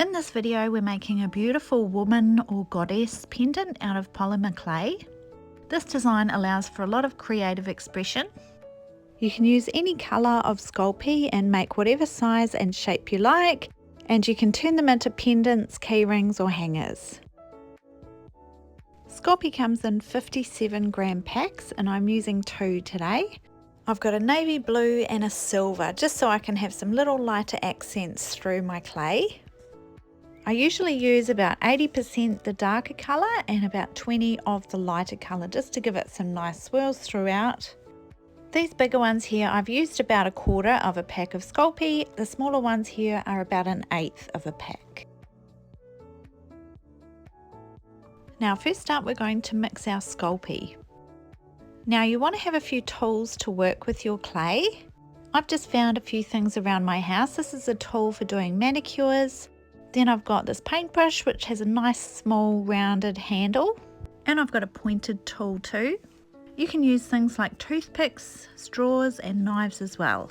In this video we're making a beautiful woman or goddess pendant out of polymer clay. This design allows for a lot of creative expression. You can use any colour of sculpey and make whatever size and shape you like, and you can turn them into pendants, key rings or hangers. Sculpey comes in 57 gram packs and I'm using 2 today. I've got a navy blue and a silver just so I can have some little lighter accents through my clay. I usually use about 80% the darker colour and about 20 of the lighter colour just to give it some nice swirls throughout. These bigger ones here, I've used about 1/4 of a pack of Sculpey. The smaller ones here are about 1/8 of a pack. Now first up we're going to mix our Sculpey. Now you want to have a few tools to work with your clay. I've just found a few things around my house. This is a tool for doing manicures. Then I've got this paintbrush which has a nice small rounded handle, and I've got a pointed tool too. You can use things like toothpicks, straws and knives as well.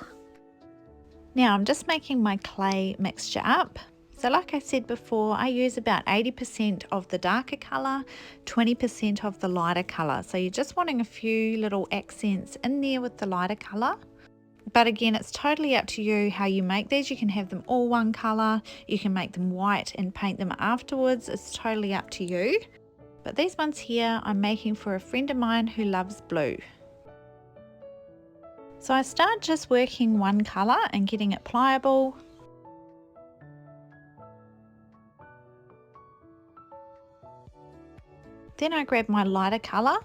Now I'm just making my clay mixture up. So like I said before, I use about 80% of the darker colour, 20% of the lighter colour. So you're just wanting a few little accents in there with the lighter colour. But again, it's totally up to you how you make these. You can have them all one colour, you can make them white and paint them afterwards. It's totally up to you. But these ones here I'm making for a friend of mine who loves blue. So I start just working one colour and getting it pliable. Then I grab my lighter colour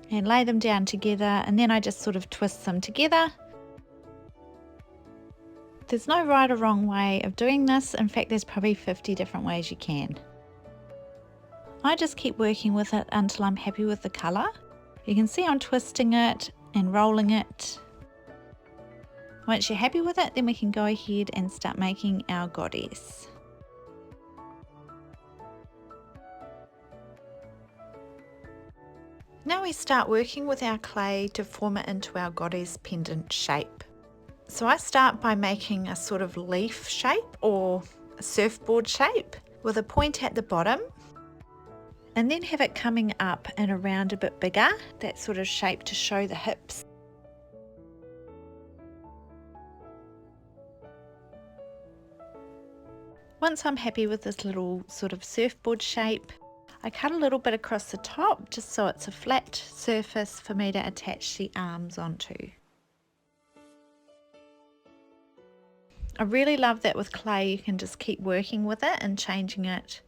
and lay them down together, and then I just sort of twist them together. There's no right or wrong way of doing this. In fact, there's probably 50 different ways you can. I just keep working with it until I'm happy with the colour. You can see I'm twisting it and rolling it. Once you're happy with it, then we can go ahead and start making our goddess. Now we start working with our clay to form it into our goddess pendant shape. So I start by making a sort of leaf shape or a surfboard shape with a point at the bottom, and then have it coming up and around a bit bigger, that sort of shape to show the hips. Once I'm happy with this little sort of surfboard shape, I cut a little bit across the top just so it's a flat surface for me to attach the arms onto. I really love that with clay you can just keep working with it and changing it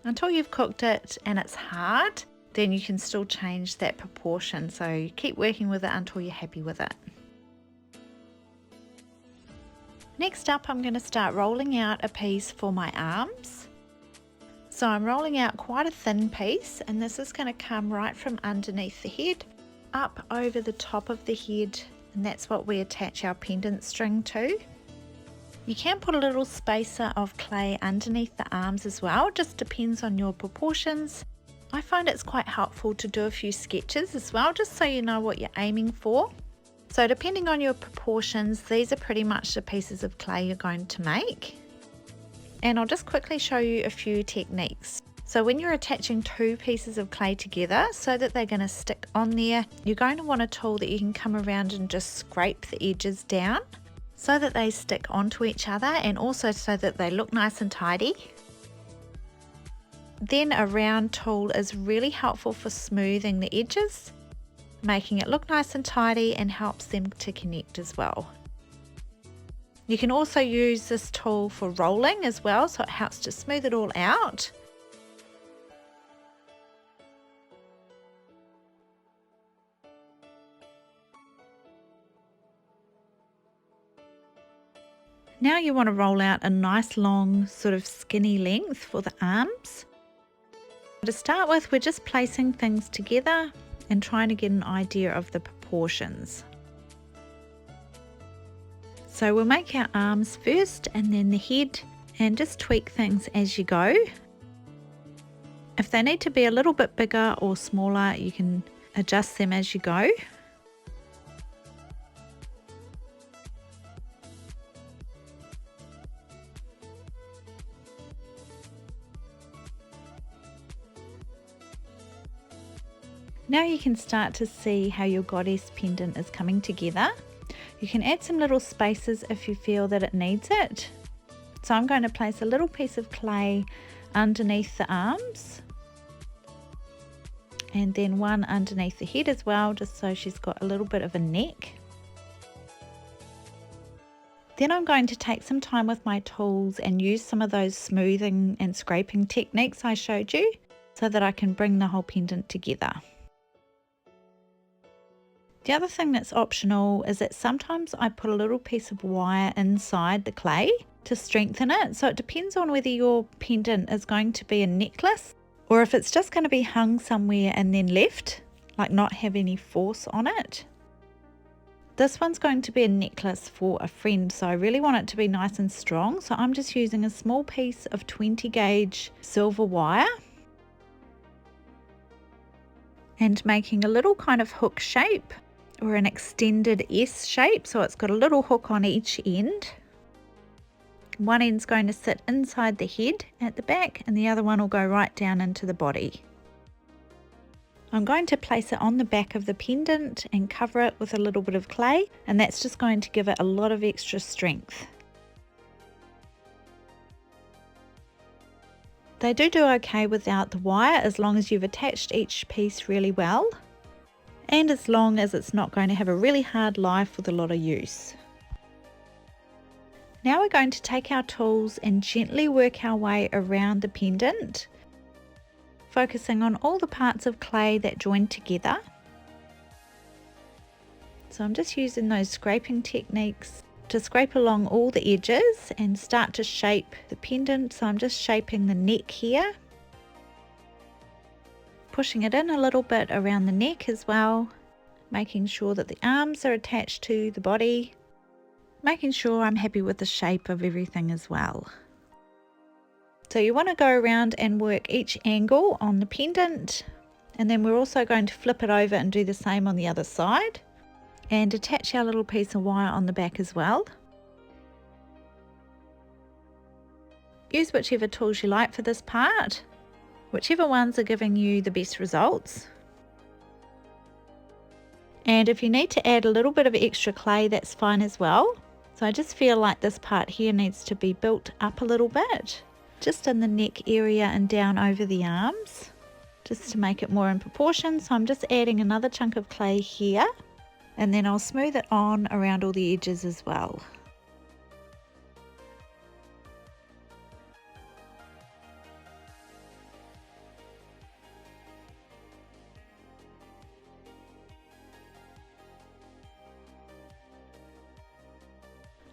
until you've cooked it and it's hard. Then you can still change that proportion, so you keep working with it until you're happy with it. Next up I'm going to start rolling out a piece for my arms. So I'm rolling out quite a thin piece, and this is going to come right from underneath the head up over the top of the head, and that's what we attach our pendant string to. You can put a little spacer of clay underneath the arms as well, just depends on your proportions. I find it's quite helpful to do a few sketches as well, just so you know what you're aiming for. So depending on your proportions, these are pretty much the pieces of clay you're going to make. And I'll just quickly show you a few techniques. So when you're attaching 2 pieces of clay together so that they're going to stick on there, you're going to want a tool that you can come around and just scrape the edges down so that they stick onto each other, and also so that they look nice and tidy. Then a round tool is really helpful for smoothing the edges, making it look nice and tidy, and helps them to connect as well. You can also use this tool for rolling as well, so it helps to smooth it all out. Now you want to roll out a nice long sort of skinny length for the arms. To start with, we're just placing things together and trying to get an idea of the proportions. So we'll make our arms first and then the head, and just tweak things as you go. If they need to be a little bit bigger or smaller, you can adjust them as you go. Now you can start to see how your goddess pendant is coming together. You can add some little spaces if you feel that it needs it. So I'm going to place a little piece of clay underneath the arms, and then one underneath the head as well, just so she's got a little bit of a neck. Then I'm going to take some time with my tools and use some of those smoothing and scraping techniques I showed you so that I can bring the whole pendant together. The other thing that's optional is that sometimes I put a little piece of wire inside the clay to strengthen it. So it depends on whether your pendant is going to be a necklace or if it's just going to be hung somewhere and then left, like not have any force on it. This one's going to be a necklace for a friend, so I really want it to be nice and strong. So I'm just using a small piece of 20 gauge silver wire and making a little kind of hook shape or an extended S shape. So it's got a little hook on each end. One end's going to sit inside the head at the back and the other one will go right down into the body. I'm going to place it on the back of the pendant and cover it with a little bit of clay, and that's just going to give it a lot of extra strength. They do okay without the wire as long as you've attached each piece really well, and as long as it's not going to have a really hard life with a lot of use. Now we're going to take our tools and gently work our way around the pendant, focusing on all the parts of clay that join together. So I'm just using those scraping techniques to scrape along all the edges and start to shape the pendant. So I'm just shaping the neck here, pushing it in a little bit around the neck as well, making sure that the arms are attached to the body, making sure I'm happy with the shape of everything as well. So you want to go around and work each angle on the pendant, and then we're also going to flip it over and do the same on the other side and attach our little piece of wire on the back as well. Use whichever tools you like for this part, whichever ones are giving you the best results. And if you need to add a little bit of extra clay, that's fine as well. So I just feel like this part here needs to be built up a little bit, just in the neck area and down over the arms, just to make it more in proportion. So I'm just adding another chunk of clay here, and then I'll smooth it on around all the edges as well.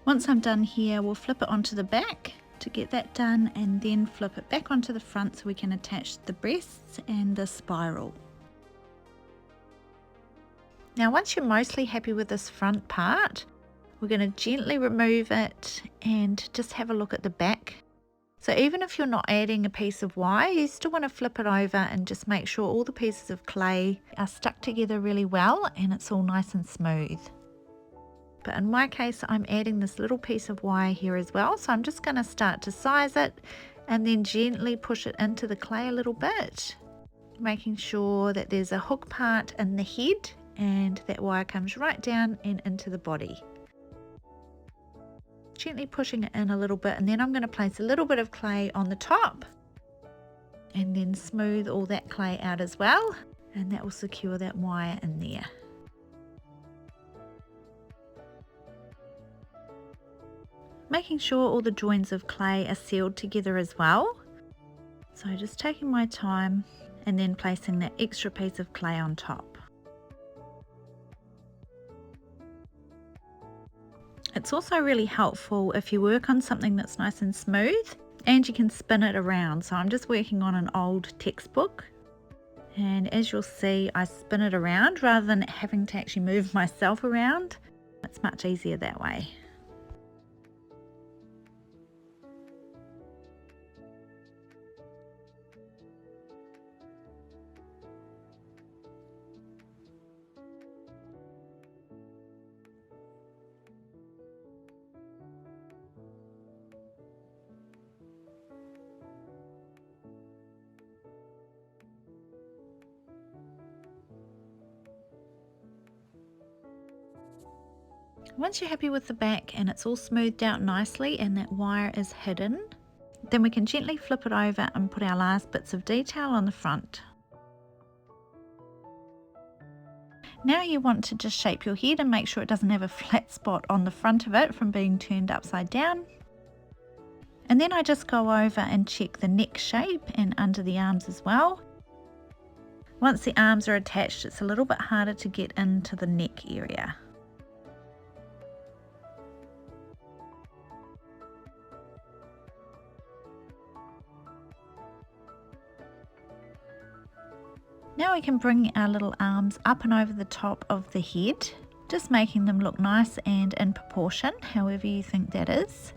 Once I'm done here, we'll flip it onto the back to get that done, and then flip it back onto the front so we can attach the breasts and the spiral. Now once you're mostly happy with this front part, we're going to gently remove it and just have a look at the back. So even if you're not adding a piece of wire, you still want to flip it over and just make sure all the pieces of clay are stuck together really well and it's all nice and smooth. But in my case, I'm adding this little piece of wire here as well. So I'm just going to start to size it and then gently push it into the clay a little bit, making sure that there's a hook part in the head and that wire comes right down and into the body. Gently pushing it in a little bit, and then I'm going to place a little bit of clay on the top and then smooth all that clay out as well, and that will secure that wire in there. Making sure all the joints of clay are sealed together as well. So just taking my time and then placing that extra piece of clay on top. It's also really helpful if you work on something that's nice and smooth and you can spin it around. So I'm just working on an old textbook, and as you'll see, I spin it around rather than having to actually move myself around. It's much easier that way. Once you're happy with the back and it's all smoothed out nicely and that wire is hidden, then we can gently flip it over and put our last bits of detail on the front. Now you want to just shape your head and make sure it doesn't have a flat spot on the front of it from being turned upside down. And then I just go over and check the neck shape and under the arms as well. Once the arms are attached, it's a little bit harder to get into the neck area. Now we can bring our little arms up and over the top of the head, just making them look nice and in proportion, however you think that is.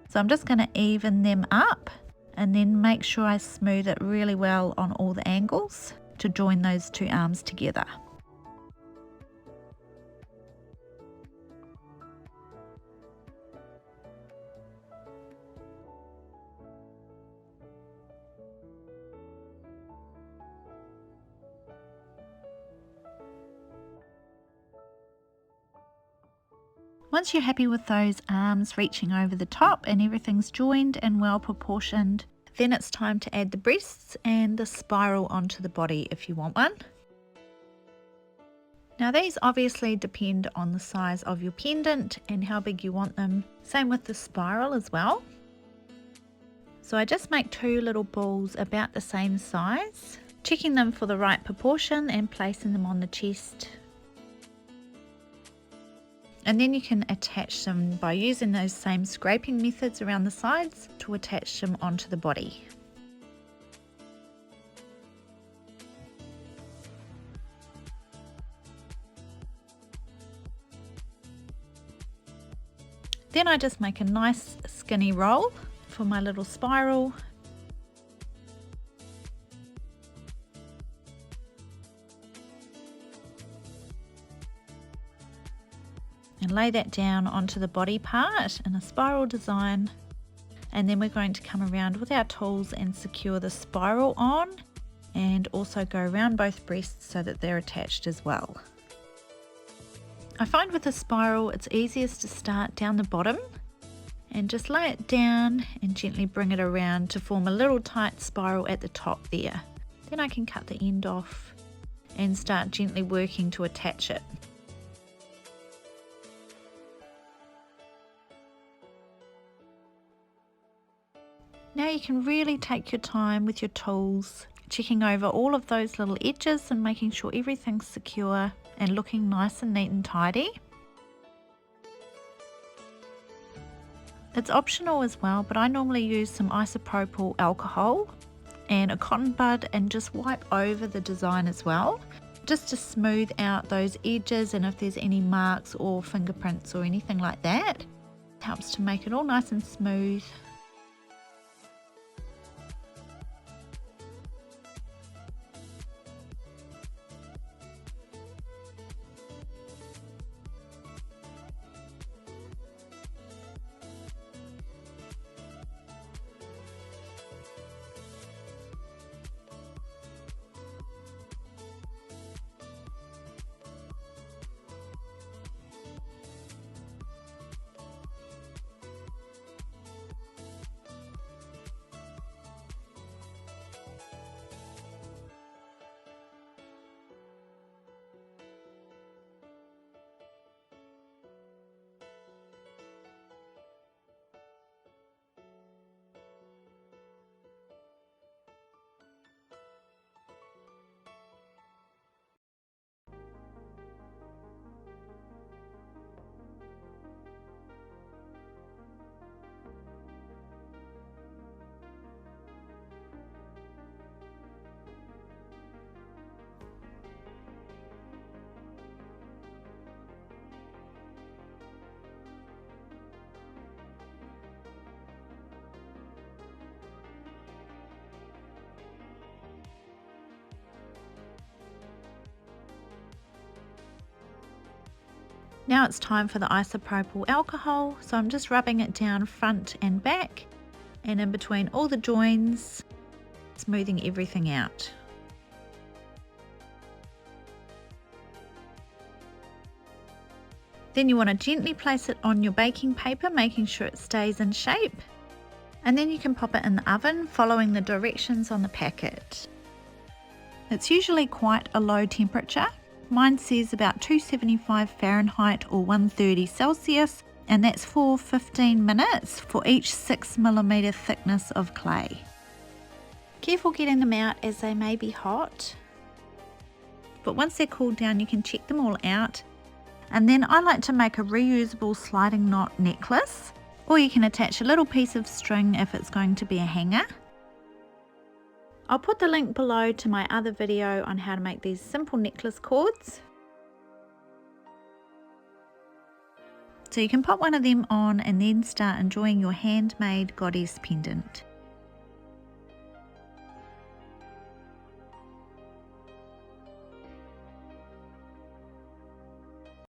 So I'm just going to even them up and then make sure I smooth it really well on all the angles to join those two arms together. Once you're happy with those arms reaching over the top and everything's joined and well proportioned, then it's time to add the breasts and the spiral onto the body if you want one. Now these obviously depend on the size of your pendant and how big you want them. Same with the spiral as well. So I just make two little balls about the same size, checking them for the right proportion and placing them on the chest. And then you can attach them by using those same scraping methods around the sides to attach them onto the body. Then I just make a nice skinny roll for my little spiral. And lay that down onto the body part in a spiral design, and then we're going to come around with our tools and secure the spiral on and also go around both breasts so that they're attached as well. I find with a spiral it's easiest to start down the bottom and just lay it down and gently bring it around to form a little tight spiral at the top there. Then I can cut the end off and start gently working to attach it. Now you can really take your time with your tools, checking over all of those little edges and making sure everything's secure and looking nice and neat and tidy. It's optional as well, but I normally use some isopropyl alcohol and a cotton bud and just wipe over the design as well, just to smooth out those edges and if there's any marks or fingerprints or anything like that. It helps to make it all nice and smooth. Now it's time for the isopropyl alcohol, so I'm just rubbing it down front and back and in between all the joins, smoothing everything out. Then you want to gently place it on your baking paper, making sure it stays in shape. And then you can pop it in the oven, following the directions on the packet. It's usually quite a low temperature. Mine says about 275 Fahrenheit or 130 Celsius, and that's for 15 minutes for each 6mm thickness of clay. Careful getting them out as they may be hot. But once they're cooled down, you can check them all out. And then I like to make a reusable sliding knot necklace, or you can attach a little piece of string if it's going to be a hanger. I'll put the link below to my other video on how to make these simple necklace cords. So you can pop one of them on and then start enjoying your handmade goddess pendant.